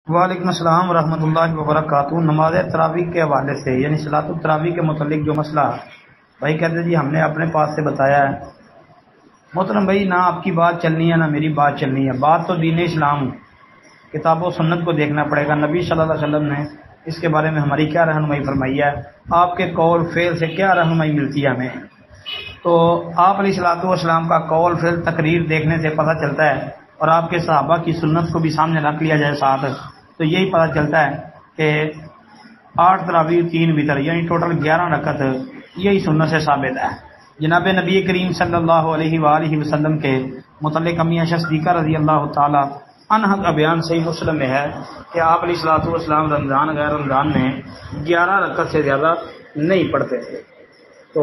وعلیکم السلام ورحمۃ اللہ وبرکاتہ۔ نماز تراویح کے حوالے سے یعنی صلاۃ التراویح کے متعلق جو مسئلہ بھائی کہتے جی ہم نے اپنے پاس سے بتایا ہے۔ محترم بھائی نہ آپ کی بات چلنی ہے نہ میری بات چلنی ہے، بات تو دین اسلام کتاب و سنت کو دیکھنا پڑے گا۔ نبی صلی اللہ علیہ وسلم نے اس کے بارے میں ہماری کیا رہنمائی فرمائی ہے، آپ کے قول فعل سے کیا رہنمائی ملتی ہے ہمیں۔ تو آپ علیہ الصلوۃ والسلام کا قول فعل تقریر دیکھنے سے پتہ چلتا ہے، اور آپ کے صحابہ کی سنت کو بھی سامنے رکھ لیا جائے ساتھ، تو یہی پتہ چلتا ہے کہ 8 تراویح 3 وتر یعنی ٹوٹل 11 رکعت یہی سنت سے ثابت ہے۔ جناب نبی کریم صلی اللہ علیہ وآلہ وسلم کے متعلق امی عائشہ صدیقہ رضی اللہ تعالی عنہا کا بیان صحیح مسلم میں ہے کہ آپ علیہ الصلوۃ والسلام رمضان غیر رمضان میں 11 رکعت سے زیادہ نہیں پڑھتے تھے۔ تو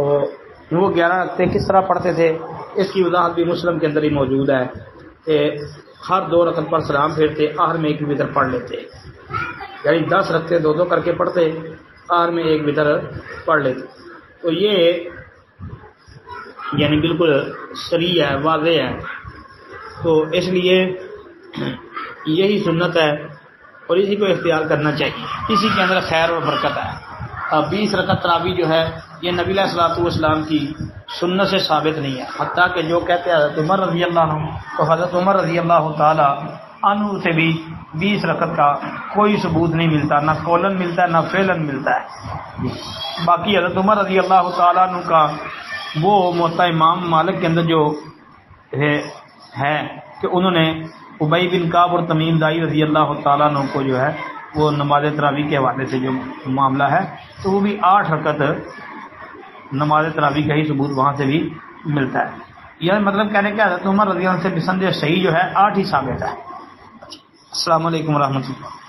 وہ 11 رکعتیں کس طرح پڑھتے تھے، اس کی وضاحت بھی مسلم کے اندر ہی موجود ہے کہ ہر 2 رکعت پر سلام پھیرتے، آخر میں 1 وتر پڑھ لیتے، یعنی 10 رکعتیں 2 کر کے پڑھتے، آخر میں 1 وتر پڑھ لیتے۔ تو یہ یعنی بالکل صریح ہے، واضح ہے، تو اس لیے یہی سنت ہے اور اسی کو اختیار کرنا چاہیے، اسی کے اندر خیر و برکت ہے۔ 20 رکعت تراویح جو ہے یہ نبی علیہ الصلوۃ والسلام کی سنت سے ثابت نہیں ہے، حتیٰ کہ جو کہتے ہیں حضرت عمر رضی اللہ عنہ، تو حضرت عمر رضی اللہ تعالی عنہ سے بھی 20 رکعت کا کوئی ثبوت نہیں ملتا، نہ قولاً ملتا ہے نہ فعلاً ملتا ہے۔ باقی حضرت عمر رضی اللہ تعالی عنہ کا وہ موطا امام مالک کے اندر جو ہے کہ انہوں نے ابی بن کعب اور تمیم دائی رضی اللہ تعالیٰ عنہ کو جو ہے وہ نماز تراویح کے حوالے سے جو معاملہ ہے تو وہ بھی 8 رکعت نماز تراویح کا ہی ثبوت وہاں سے بھی ملتا ہے۔ یعنی مطلب کہنے کہ حضرت عمر رضی اللہ عنہ سے بسند صحیح جو ہے 8 ہی ثابت ہے۔ السلام علیکم ورحمۃ اللہ۔